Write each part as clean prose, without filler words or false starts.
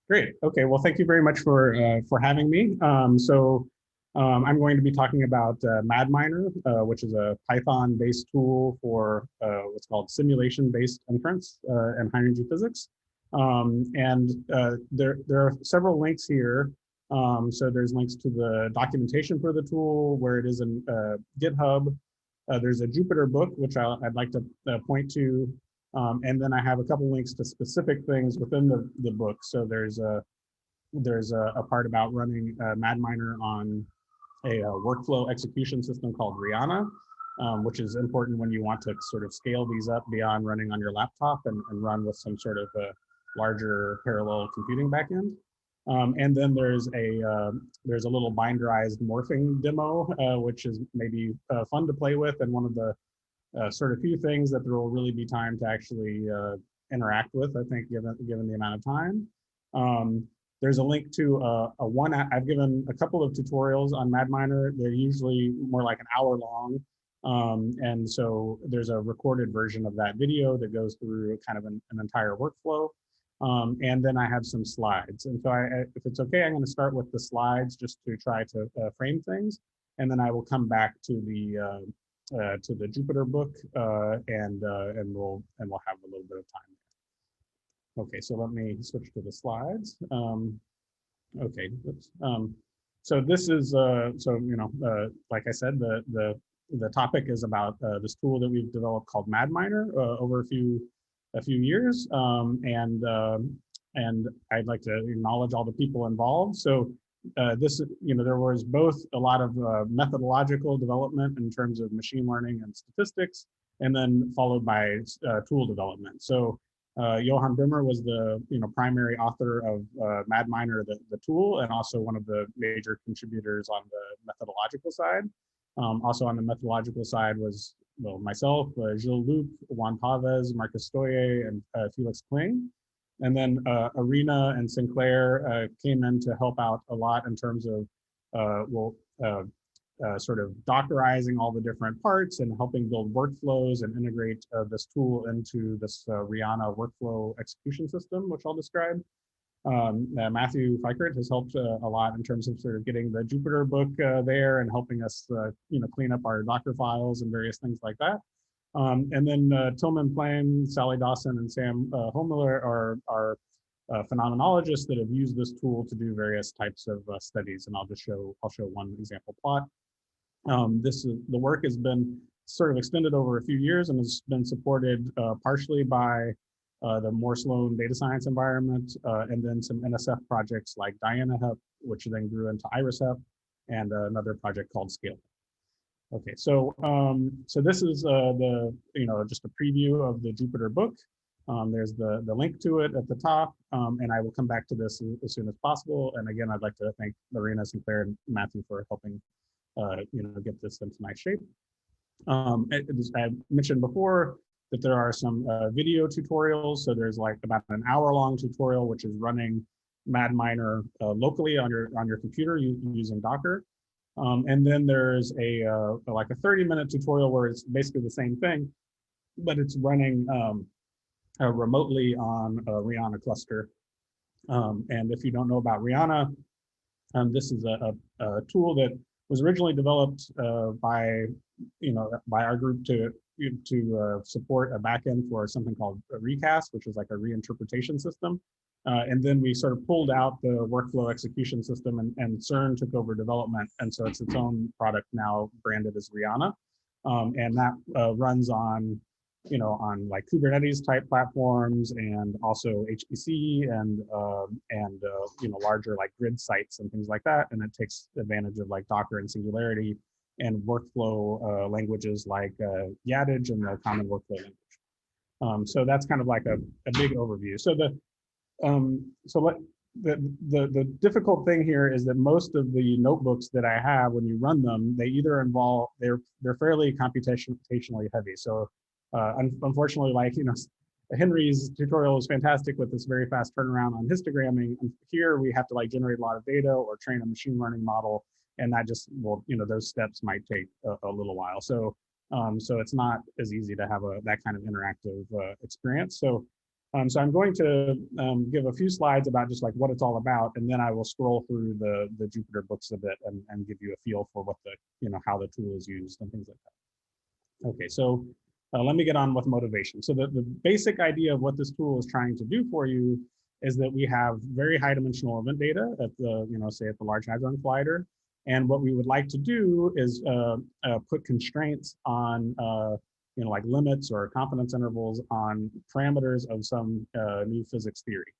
Great. Okay. Well, thank you very much for having me. I'm going to be talking about MadMiner, which is a Python-based tool for what's called simulation-based inference and high-energy physics. There are several links here. So there's links to the documentation for the tool, where it is in GitHub. There's a Jupyter book, which I'd like to point to. And then I have a couple links to specific things within the book. So there's a part about running MadMiner on a workflow execution system called REANA, which is important when you want to sort of scale these up beyond running on your laptop and run with some sort of a larger parallel computing backend. And then there's a little binderized morphing demo, which is maybe fun to play with, and one of the sort of few things that there will really be time to actually interact with, I think, given the amount of time. There's a link to I've given a couple of tutorials on MadMiner. They're usually more like an hour long. And so there's a recorded version of that video that goes through kind of an entire workflow. And then I have some slides. And so if it's okay, I'm going to start with the slides just to try to frame things. And then I will come back to the Jupyter book, and we'll have a little bit of time. Okay, so let me switch to the slides. Okay, so this is like I said, the topic is about this tool that we've developed called MadMiner over a few years, and I'd like to acknowledge all the people involved. So there was both a lot of methodological development in terms of machine learning and statistics, and then followed by tool development. So Johan Brimmer was the primary author of MadMiner, the tool, and also one of the major contributors on the methodological side. Also on the methodological side was myself, Gilles Luc, Juan Pavez, Marcus Stoye, and Felix Kling. And then REANA and Sinclair came in to help out a lot in terms of sort of dockerizing all the different parts and helping build workflows and integrate this tool into this REANA workflow execution system, which I'll describe. Matthew Fikert has helped a lot in terms of sort of getting the Jupyter book there and helping us clean up our Docker files and various things like that. And then Tillman Plain, Sally Dawson, and Sam Homler are phenomenologists that have used this tool to do various types of studies, and I'll show one example plot. The work has been sort of extended over a few years and has been supported partially by the Morse Loan data science environment, and then some NSF projects like DianaHEP, which then grew into IrisHEP, and another project called Scale. Okay, so this is just a preview of the Jupyter book. There's the link to it at the top, and I will come back to this as soon as possible. And again, I'd like to thank REANA, Sinclair, and Matthew for helping get this into nice shape. I mentioned before that there are some video tutorials. So there's like about an hour-long tutorial which is running MadMiner locally on your computer using Docker. And then there's like a 30-minute tutorial where it's basically the same thing, but it's running remotely on a REANA cluster. And if you don't know about REANA, this is a tool that was originally developed by our group to support a backend for something called a recast, which is like a reinterpretation system. And then we sort of pulled out the workflow execution system, and CERN took over development. And so it's its own product now, branded as REANA. And that runs on like Kubernetes type platforms, and also HPC and larger like grid sites and things like that. And it takes advantage of like Docker and Singularity and workflow languages like Yadage and the Common Workflow Language. So that's kind of like a big overview. So the difficult thing here is that most of the notebooks that I have, when you run them, they either involve, they're fairly computationally heavy. So unfortunately, like, Henry's tutorial is fantastic with this very fast turnaround on histogramming. And here we have to like generate a lot of data or train a machine learning model. And that just will, those steps might take a little while. So it's not as easy to have that kind of interactive experience. So So I'm going to give a few slides about just like what it's all about, and then I will scroll through the Jupyter books a bit and give you a feel for what the, how the tool is used and things like that. Okay, so let me get on with motivation. So the basic idea of what this tool is trying to do for you is that we have very high dimensional event data at the, say at the Large Hadron Collider. And what we would like to do is put constraints on, like limits or confidence intervals on parameters of some new physics theory.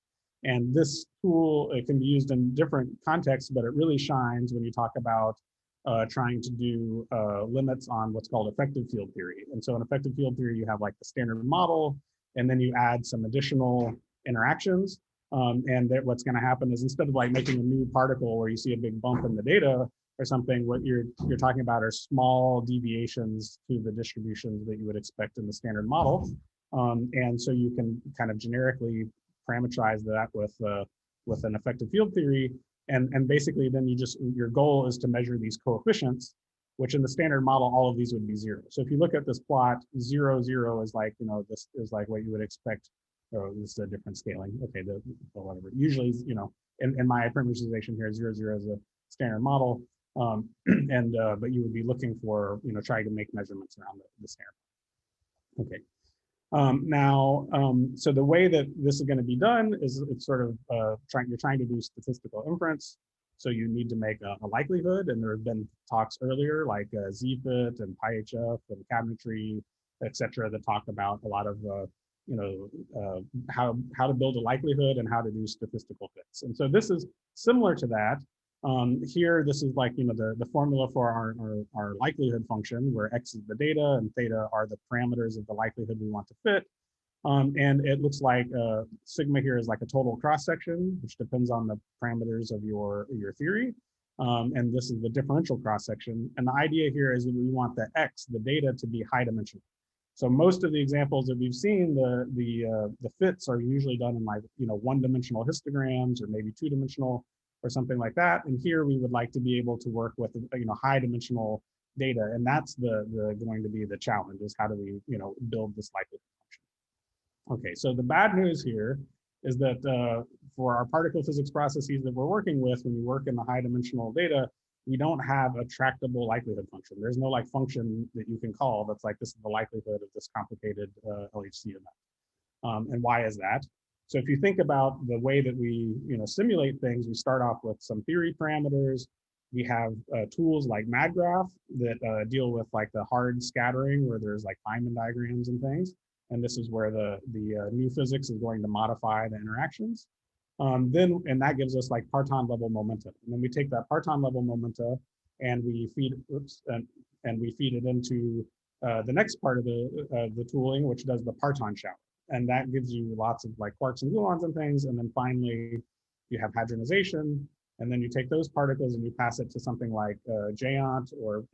And this tool, it can be used in different contexts, but it really shines when you talk about trying to do limits on what's called effective field theory. And so in effective field theory, you have like the standard model, and then you add some additional interactions. And that what's going to happen is instead of like making a new particle where you see a big bump in the data or something, what you're talking about are small deviations to the distributions that you would expect in the standard model. And so you can kind of generically parameterize that with an effective field theory. And basically then your goal is to measure these coefficients, which in the standard model, all of these would be zero. So if you look at this plot, 0, 0 is like, this is like what you would expect. Oh, this is a different scaling. Okay, or whatever. Usually, in my parameterization here, 0, 0 is a standard model. But you would be looking for, trying to make measurements around the standard. Okay. So the way that this is going to be done is it's sort of you're trying to do statistical inference. So you need to make a likelihood, and there have been talks earlier like ZFIT and PyHEP and cabinetry, et cetera, that talk about a lot of how to build a likelihood and how to do statistical fits. And so this is similar to that. Here, this is like, the formula for our likelihood function, where X is the data and theta are the parameters of the likelihood we want to fit. And it looks like sigma here is like a total cross section, which depends on the parameters of your theory. And this is the differential cross section. And the idea here is that we want the X, the data, to be high dimensional. So most of the examples that we've seen, the fits are usually done in like, one-dimensional histograms or maybe two-dimensional or something like that. And here we would like to be able to work with, high dimensional data. And that's going to be the challenge, is how do we, build this likelihood function. Okay, so the bad news here is that for our particle physics processes that we're working with, when we work in the high dimensional data, we don't have a tractable likelihood function. There's no like function that you can call that's like, this is the likelihood of this complicated LHC event. And why is that? So if you think about the way that we simulate things, we start off with some theory parameters. We have tools like MadGraph that deal with like the hard scattering, where there's like Feynman diagrams and things. And this is where the new physics is going to modify the interactions. And that gives us like parton level momenta. And then we take that parton level momenta and we feed it into the next part of the tooling, which does the parton shower. And that gives you lots of like quarks and gluons and things. And then finally, you have hadronization. And then you take those particles and you pass it to something like Geant or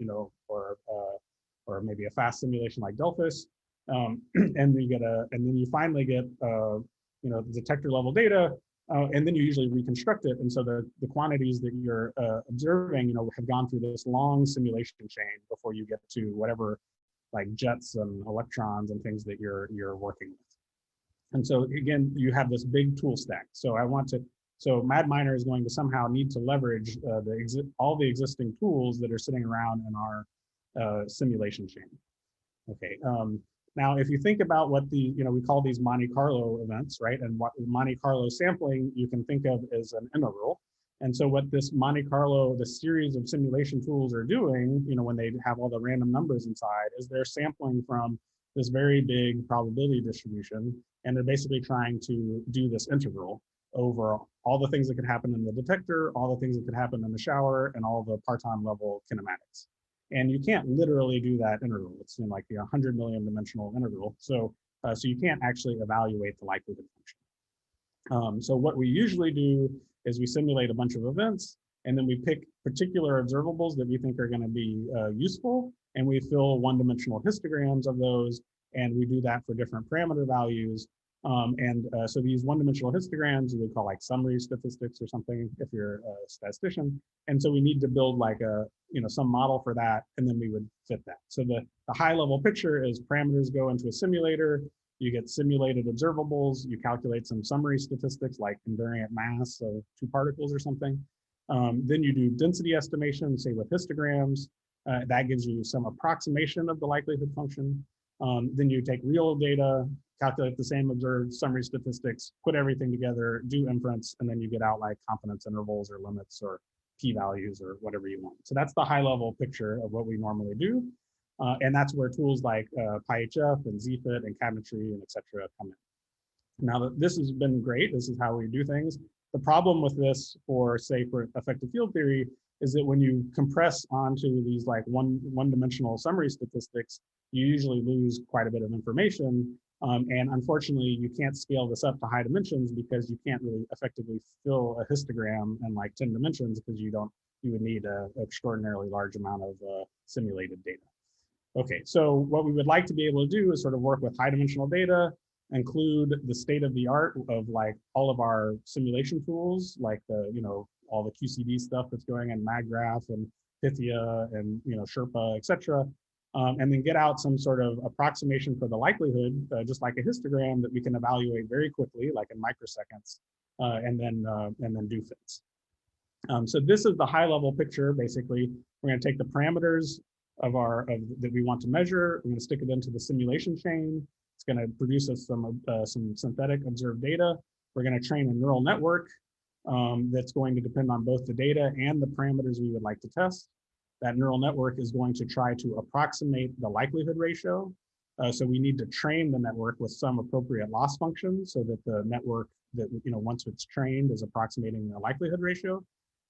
maybe a fast simulation like Delphis. And then you finally get the detector level data. And then you usually reconstruct it. And so the quantities that you're observing, have gone through this long simulation chain before you get to whatever like jets and electrons and things that you're working with. And so again, you have this big tool stack. So MadMiner is going to somehow need to leverage all the existing tools that are sitting around in our simulation chain. Okay. Now, if you think about what we call these Monte Carlo events, right? And what Monte Carlo sampling you can think of as an integral. And so what this Monte Carlo, the series of simulation tools are doing, when they have all the random numbers inside, is they're sampling from this very big probability distribution. And they're basically trying to do this integral over all the things that could happen in the detector, all the things that could happen in the shower, and all the parton level kinematics. And you can't literally do that integral. It's in like the 100 million dimensional integral. So you can't actually evaluate the likelihood function. So what we usually do is we simulate a bunch of events, and then we pick particular observables that we think are going to be useful, and we fill one-dimensional histograms of those, and we do that for different parameter values. So these one-dimensional histograms you would call like summary statistics or something if you're a statistician. And so we need to build like some model for that, and then we would fit that. So the high-level picture is parameters go into a simulator. you get simulated observables, you calculate some summary statistics like invariant mass of two particles or something. Then you do density estimation, say with histograms. That gives you some approximation of the likelihood function. Then you take real data, calculate the same observed summary statistics, put everything together, do inference, and then you get out like confidence intervals or limits or p-values or whatever you want. So that's the high-level picture of what we normally do. And that's where tools like PyHEP and ZFit and cabinetry and et cetera come in. Now, this has been great. This is how we do things. The problem with this for, say, for effective field theory is that when you compress onto these like one-dimensional summary statistics, you usually lose quite a bit of information. And unfortunately, you can't scale this up to high dimensions because you can't really effectively fill a histogram in like 10 dimensions because you would need an extraordinarily large amount of simulated data. Okay, so what we would like to be able to do is sort of work with high dimensional data, include the state of the art of like all of our simulation tools, like the, all the QCD stuff that's going in MadGraph and Pythia and, Sherpa, et cetera. And then get out some sort of approximation for the likelihood, just like a histogram that we can evaluate very quickly, like in microseconds, and then do fits. So this is the high level picture. Basically, we're going to take the parameters that we want to measure. We're going to stick it into the simulation chain. It's going to produce us some synthetic observed data. We're going to train a neural network that's going to depend on both the data and the parameters we would like to test. That neural network is going to try to approximate the likelihood ratio. So we need to train the network with some appropriate loss function so that the network that, once it's trained is approximating the likelihood ratio.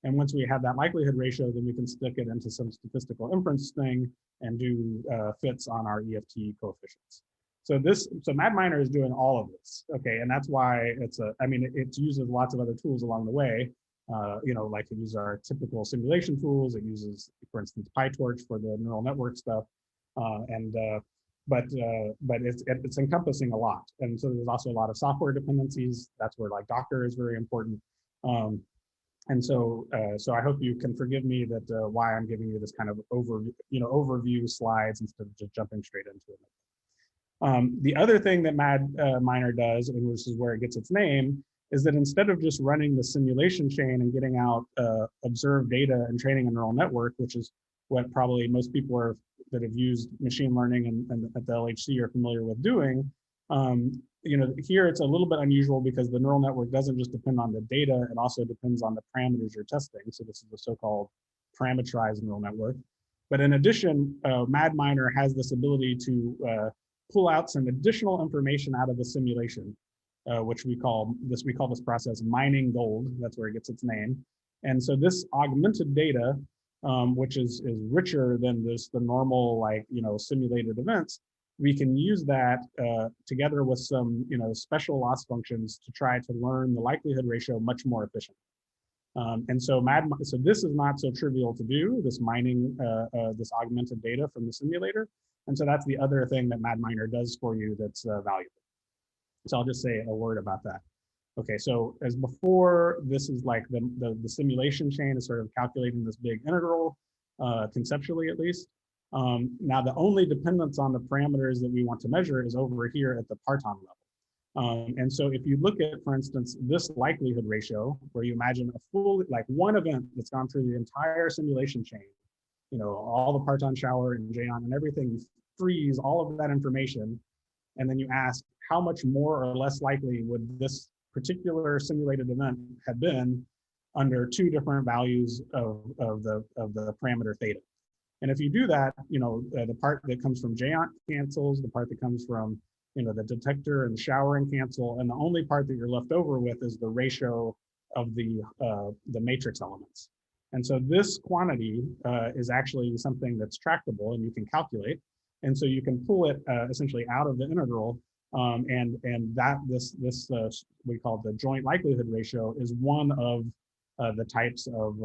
And once we have that likelihood ratio, then we can stick it into some statistical inference thing and do fits on our EFT coefficients. So MadMiner is doing all of this, okay? And that's why it uses lots of other tools along the way. Like it uses our typical simulation tools. It uses, for instance, PyTorch for the neural network stuff. But it's encompassing a lot. And so there's also a lot of software dependencies. That's where like Docker is very important. And so I hope you can forgive me that why I'm giving you this kind of overview slides instead of just jumping straight into it. The other thing that MadMiner does, and this is where it gets its name, is that instead of just running the simulation chain and getting out observed data and training a neural network, which is what probably most people that have used machine learning and at the LHC are familiar with doing, here it's a little bit unusual because the neural network doesn't just depend on the data, it also depends on the parameters you're testing. So this is the so-called parameterized neural network. But in addition, MadMiner has this ability to pull out some additional information out of the simulation, which we call this process mining gold. That's where it gets its name. And so this augmented data, which is richer than the normal simulated events, we can use that together with some special loss functions to try to learn the likelihood ratio much more efficiently. And so this is not so trivial to do, this mining, this augmented data from the simulator. And so that's the other thing that MadMiner does for you that's valuable. So I'll just say a word about that. Okay, so as before, this is like the simulation chain is sort of calculating this big integral, conceptually at least. Now the only dependence on the parameters that we want to measure is over here at the parton level. And so if you look at, for instance, this likelihood ratio, where you imagine a full, like one event that's gone through the entire simulation chain, all the parton shower and Jayon and everything, you freeze all of that information, and then you ask how much more or less likely would this particular simulated event have been under two different values of the parameter theta. And if you do that, the part that comes from Jayon cancels, the part that comes from the detector and the showering cancel, and the only part that you're left over with is the ratio of the matrix elements. And so this quantity is actually something that's tractable and you can calculate. And so you can pull it essentially out of the integral, and that this we call the joint likelihood ratio is one of the types of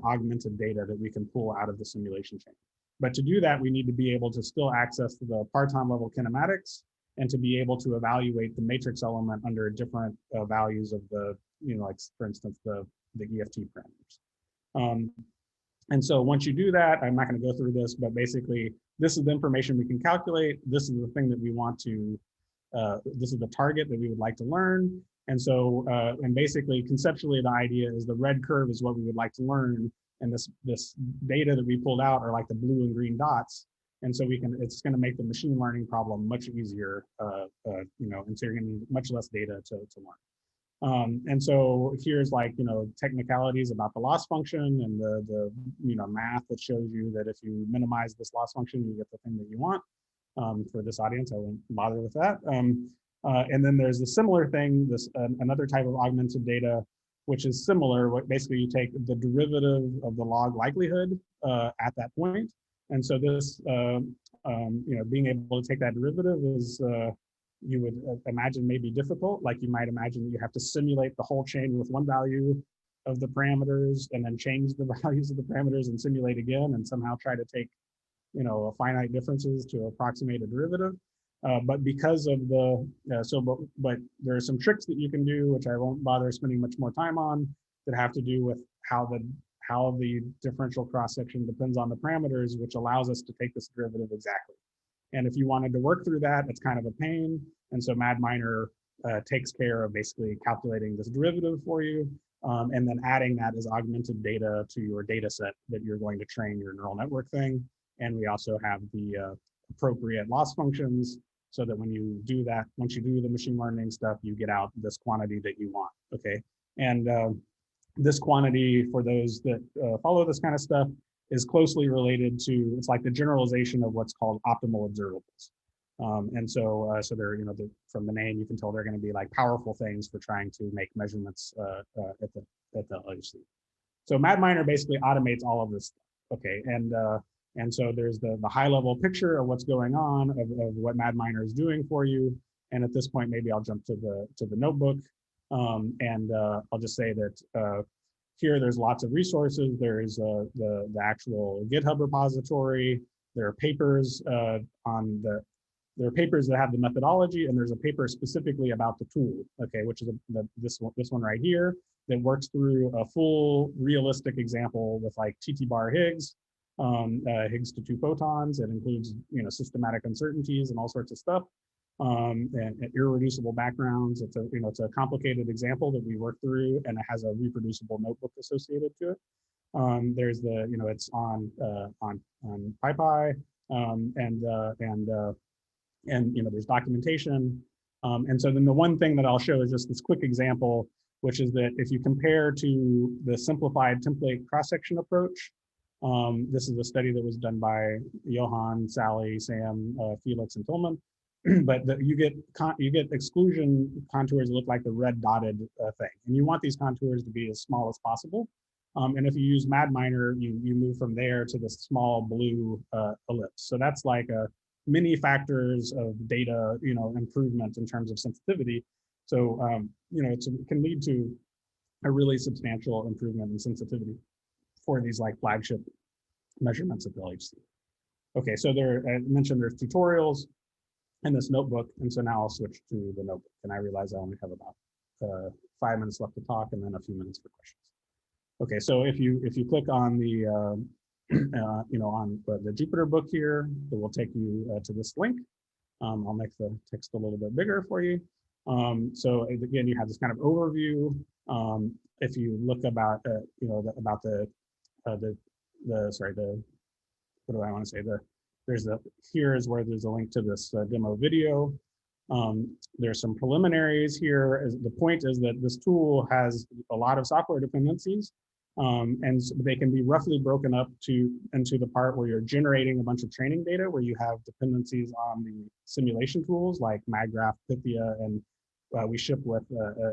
augmented data that we can pull out of the simulation chain. But to do that, we need to be able to still access the parton level kinematics and to be able to evaluate the matrix element under different values of the, like for instance, the EFT parameters. And so once you do that, I'm not going to go through this, but basically this is the information we can calculate. This is the thing that we want to, this is the target that we would like to learn. And so, and basically conceptually the idea is the red curve is what we would like to learn. And this data that we pulled out are like the blue and green dots. And so it's going to make the machine learning problem much easier, and so you're going to need much less data to learn. And so here's like, technicalities about the loss function and the math that shows you that if you minimize this loss function, you get the thing that you want. For this audience, I won't bother with that. And then there's a similar thing, another type of augmented data, which is similar. What basically you take the derivative of the log likelihood at that point. And so this, being able to take that derivative is, you would imagine may be difficult. Like you might imagine you have to simulate the whole chain with one value of the parameters and then change the values of the parameters and simulate again and somehow try to take, finite differences to approximate a derivative. But because of but there are some tricks that you can do, which I won't bother spending much more time on, that have to do with how the differential cross section depends on the parameters, which allows us to take this derivative exactly. And if you wanted to work through that, it's kind of a pain. And so MadMiner takes care of basically calculating this derivative for you, and then adding that as augmented data to your data set that you're going to train your neural network thing. And we also have the appropriate loss functions so that when you do that, once you do the machine learning stuff, you get out this quantity that you want, okay? And this quantity, for those that follow this kind of stuff, is closely related to, it's like the generalization of what's called optimal observables. And so they're, from the name, you can tell they're going to be like powerful things for trying to make measurements at the LHC. So MadMiner basically automates all of this stuff, okay? And so there's the high level picture of what's going on, of what MadMiner is doing for you. And at this point, maybe I'll jump to the notebook. I'll just say that here there's lots of resources. There is the actual GitHub repository. There are papers there are papers that have the methodology, and there's a paper specifically about the tool, okay, which is this one right here that works through a full realistic example with like TT bar Higgs, Higgs to 2 photons. It includes systematic uncertainties and all sorts of stuff, and irreducible backgrounds. It's a complicated example that we work through, and it has a reproducible notebook associated to it. There's it's on PyPI, and there's documentation. And so then the one thing that I'll show is just this quick example, which is that if you compare to the simplified template cross-section approach, this is a study that was done by Johan, Sally, Sam, Felix, and Tillman. But you get exclusion contours that look like the red dotted thing, and you want these contours to be as small as possible. And if you use MadMiner, you move from there to this small blue ellipse. So that's like a many factors of data, improvement in terms of sensitivity. So it can lead to a really substantial improvement in sensitivity for these like flagship measurements at the LHC. Okay, so I mentioned there's tutorials in this notebook, and so now I'll switch to the notebook. And I realize I only have about 5 minutes left to talk, and then a few minutes for questions. Okay, so if you click on the on the Jupyter book here, it will take you to this link. I'll make the text a little bit bigger for you. So again, you have this kind of overview. If you look about what do I want to say? Here's where there's a link to this demo video. There's some preliminaries here. The point is that this tool has a lot of software dependencies, and so they can be roughly broken up into the part where you're generating a bunch of training data, where you have dependencies on the simulation tools like MadGraph, Pythia, and we ship with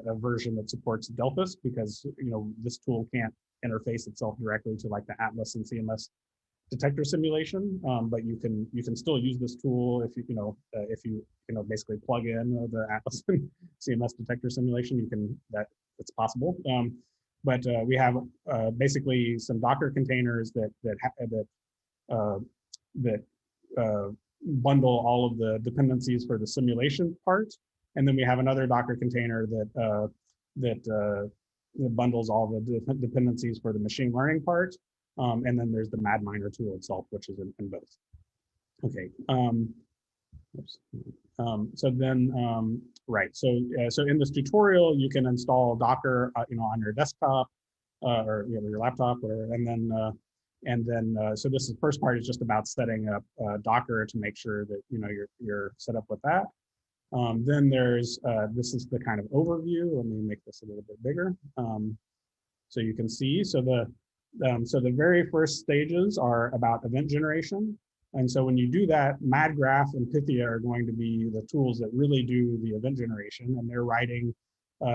a version that supports Delphis, because this tool can't interface itself directly to like the Atlas and CMS detector simulation, but you can still use this tool if you basically plug in the Atlas and CMS detector simulation. It's possible. But we have basically some Docker containers that bundle all of the dependencies for the simulation part, and then we have another Docker container that bundles all the dependencies for the machine learning part. And then there's the MadMiner tool itself, which is in both. Okay. Oops. Right. So in this tutorial, you can install Docker, on your desktop or your laptop, whatever, so this is the first part is just about setting up Docker to make sure that you're set up with that. Then there's this is the kind of overview. Let me make this a little bit bigger so you can see. So the very first stages are about event generation. And so when you do that, MadGraph and Pythia are going to be the tools that really do the event generation, and they're writing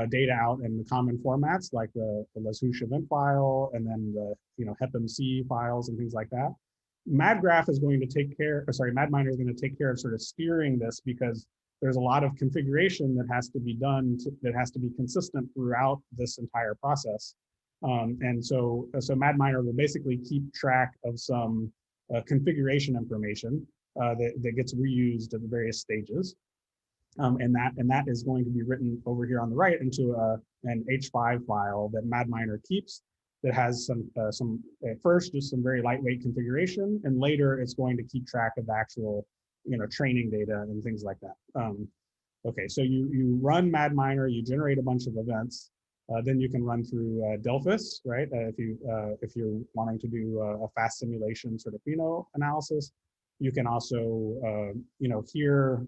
data out in the common formats like the Lazouche event file and then the HEPMC files and things like that. MadGraph is going to take care, MadMiner is going to take care of sort of steering this because there's a lot of configuration that has to be done that has to be consistent throughout this entire process. So MadMiner will basically keep track of some configuration information that gets reused at the various stages. And that is going to be written over here on the right into an H5 file that MadMiner keeps that has some at first just some very lightweight configuration, and later it's going to keep track of the actual training data and things like that. Okay, so you run MadMiner, you generate a bunch of events. Then you can run through Delphes, right? If you're wanting to do a fast simulation sort of pheno analysis, you can also here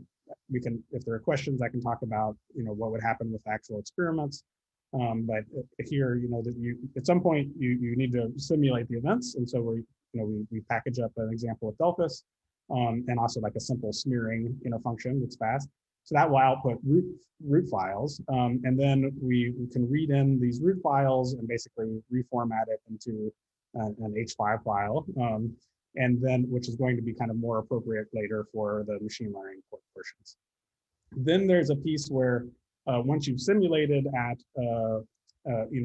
we can, if there are questions, I can talk about what would happen with actual experiments. But here that at some point you need to simulate the events, and so we package up an example with Delphes, and also like a simple smearing function that's fast. So that will output root files, and then we can read in these root files and basically reformat it into an H5 file, and then which is going to be kind of more appropriate later for the machine learning portions. Then there's a piece where once you've simulated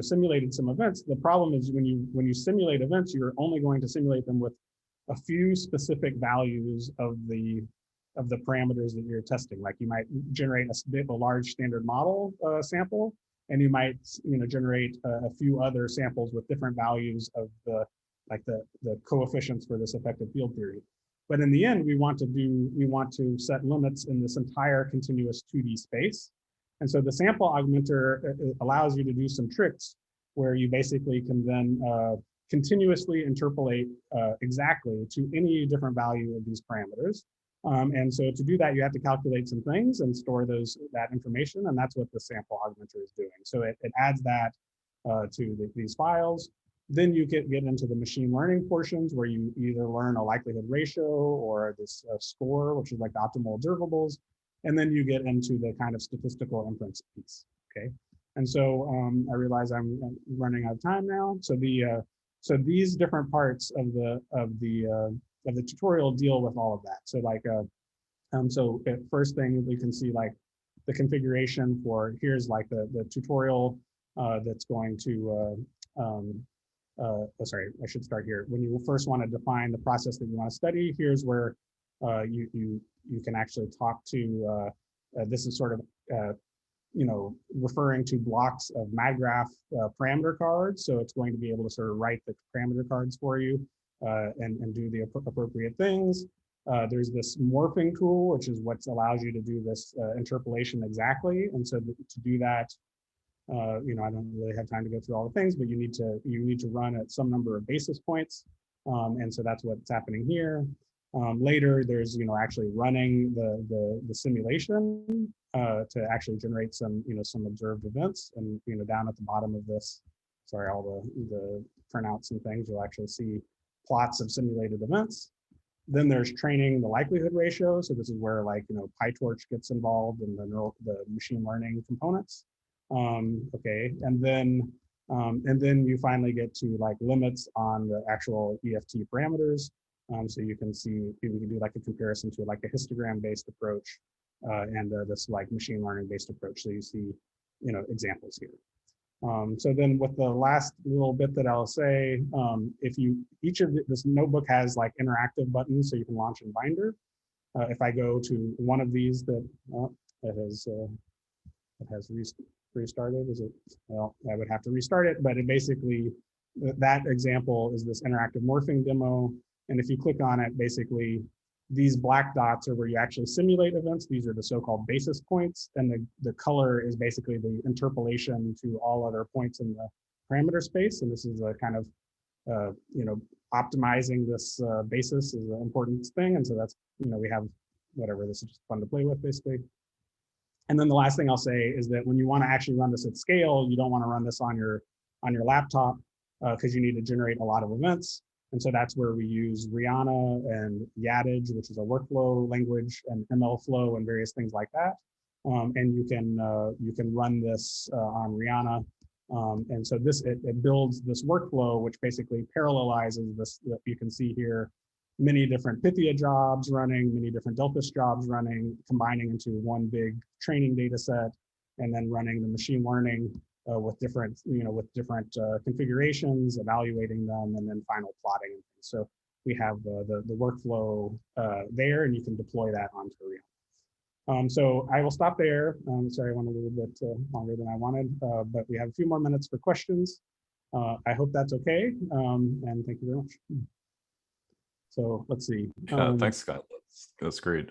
simulated some events, the problem is when you simulate events, you're only going to simulate them with a few specific values of the parameters that you're testing. Like you might generate a large standard model sample, and you might generate a few other samples with different values of the coefficients for this effective field theory. But in the end, we want to set limits in this entire continuous 2D space. And so the sample augmenter allows you to do some tricks where you basically can then continuously interpolate exactly to any different value of these parameters. And so to do that, you have to calculate some things and store that information, and that's what the sample augmenter is doing. So it adds that to these files. Then you get into the machine learning portions where you either learn a likelihood ratio or this score, which is like the optimal observables, and then you get into the kind of statistical inference piece. Okay, and so I realize I'm running out of time now. So these different parts of the tutorial deal with all of that. So so first thing we can see like the configuration for here's like the tutorial that's going to sorry, I should start here. When you first want to define the process that you want to study, here's where you can actually talk to. This is sort of referring to blocks of MadGraph parameter cards. So it's going to be able to sort of write the parameter cards for you and do the appropriate things. There's this morphing tool, which is what allows you to do this interpolation exactly. And so to do that, I don't really have time to go through all the things, but you need to run at some number of basis points, and so that's what's happening here. Later, there's actually running the simulation to actually generate some some observed events, and down at the bottom of this, sorry, all the printouts and things, you'll actually see plots of simulated events. Then there's training the likelihood ratio. So this is where PyTorch gets involved in the machine learning components. Okay, and then you finally get to limits on the actual EFT parameters. So you can see we can do a comparison to a histogram-based approach and this machine learning-based approach. So you see examples here. So then with the last little bit that I'll say, this notebook has interactive buttons so you can launch in Binder. If I go to one of these that it has restarted, is it? Well, I would have to restart it, but it basically that example is this interactive morphing demo. And if you click on it, basically, these black dots are where you actually simulate events. These are the so-called basis points. And the color is basically the interpolation to all other points in the parameter space. And this is a kind of, optimizing this basis is an important thing. And so that's, we have whatever, this is just fun to play with, basically. And then the last thing I'll say is that when you want to actually run this at scale, you don't want to run this on your laptop because you need to generate a lot of events. And so that's where we use REANA and YADage, which is a workflow language, and MLflow and various things like that. And you can run this on REANA. And so it builds this workflow, which basically parallelizes this that you can see here, many different PyPI jobs running, many different Delphis jobs running, combining into one big training data set, and then running the machine learning with different configurations, evaluating them, and then final plotting. So we have the workflow there, and you can deploy that onto REANA. So I will stop there. Sorry, I went a little bit longer than I wanted, but we have a few more minutes for questions. I hope that's okay, and thank you very much. So let's see. Thanks, Scott. That's great.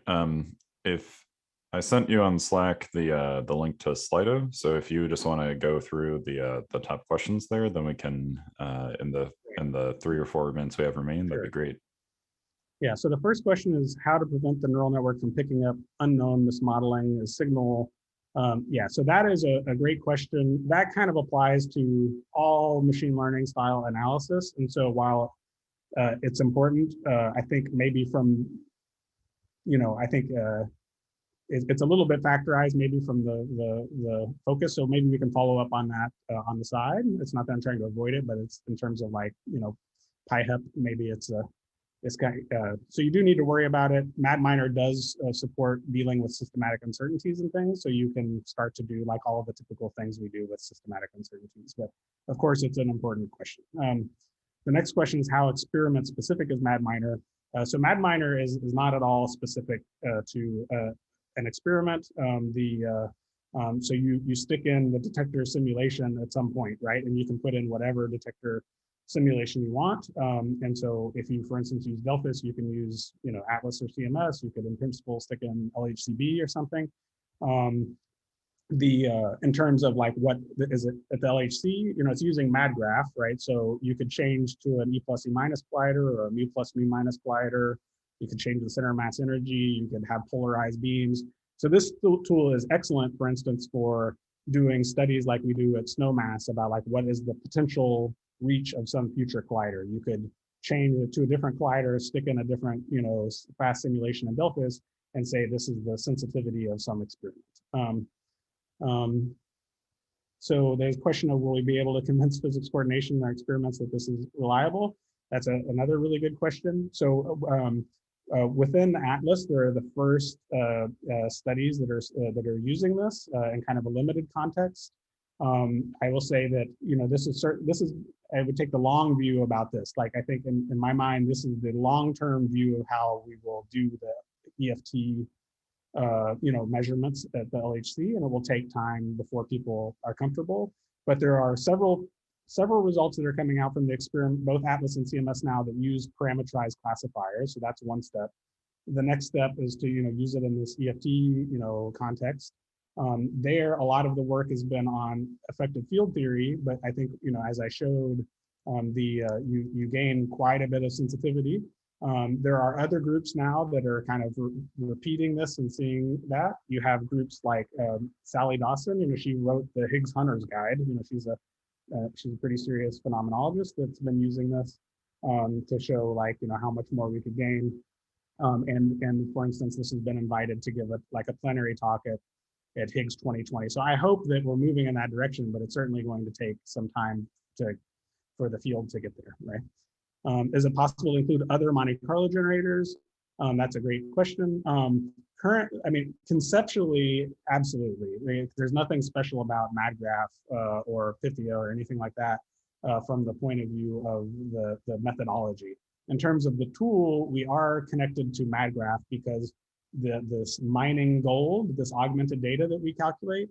If I sent you on Slack the link to Slido, so if you just want to go through the top questions there, then we can in the 3 or 4 minutes we have remaining, that'd be great. Yeah. So the first question is how to prevent the neural network from picking up unknown mismodeling as signal. Yeah. So that is a great question. That kind of applies to all machine learning style analysis. And so while it's important, I think maybe from, I think it's a little bit factorized maybe from the focus. So maybe we can follow up on that on the side. It's not that I'm trying to avoid it, but it's in terms of like, PyHEP, maybe it's kind of, so you do need to worry about it. MadMiner does support dealing with systematic uncertainties and things. So you can start to do like all of the typical things we do with systematic uncertainties. But of course, it's an important question. The next question is how experiment specific is MadMiner? So MadMiner is not at all specific to an experiment. So you stick in the detector simulation at some point, right? And you can put in whatever detector simulation you want. And so if you, for instance, use Delphis, you can use, Atlas or CMS. You could, in principle, stick in LHCb or something. In terms of like what is it at the LHC, it's using MadGraph, right? So you could change to an E plus E minus collider or a mu plus mu minus collider. You could change the center mass energy. You could have polarized beams. So this tool is excellent, for instance, for doing studies like we do at SNOMAS about like what is the potential reach of some future collider. You could change it to a different collider, stick in a different, fast simulation in Delphis, and say this is the sensitivity of some experiment. So there's a question of will we be able to convince physics coordination in our experiments that this is reliable? That's another really good question. So within Atlas, there are the first studies that are using this in kind of a limited context. I will say that this is I would take the long view about this. Like I think in my mind, this is the long-term view of how we will do the EFT measurements at the LHC, and it will take time before people are comfortable. But there are several results that are coming out from the experiment, both Atlas and CMS now, that use parameterized classifiers. So that's one step. The next step is to use it in this EFT context. There, a lot of the work has been on effective field theory, but I think as I showed, you gain quite a bit of sensitivity. There are other groups now that are kind of repeating this and seeing that. You have groups like Sally Dawson. She wrote the Higgs Hunters Guide. She's a pretty serious phenomenologist that's been using this to show like how much more we could gain. And for instance, this has been invited to give a plenary talk at Higgs 2020. So I hope that we're moving in that direction, but it's certainly going to take some time for the field to get there, right? Is it possible to include other Monte Carlo generators? That's a great question. Conceptually, absolutely. There's nothing special about MadGraph or Pythia or anything like that from the point of view of the methodology. In terms of the tool, we are connected to MadGraph because this mining gold, this augmented data that we calculate,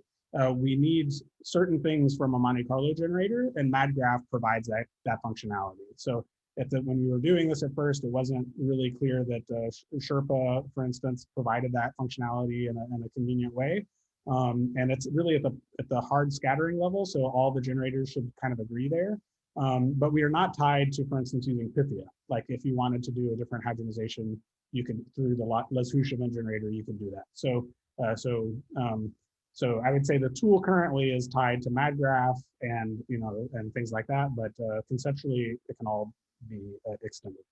we need certain things from a Monte Carlo generator, and MadGraph provides that functionality. So when we were doing this at first, it wasn't really clear that Sherpa, for instance, provided that functionality in a convenient way. And it's really at the hard scattering level, so all the generators should kind of agree there. But we are not tied to, for instance, using Pythia. Like if you wanted to do a different hydrogenization, you could, through the Les-Houchemin generator, you could do that. So I would say the tool currently is tied to MadGraph and things like that, but conceptually it can all be extended.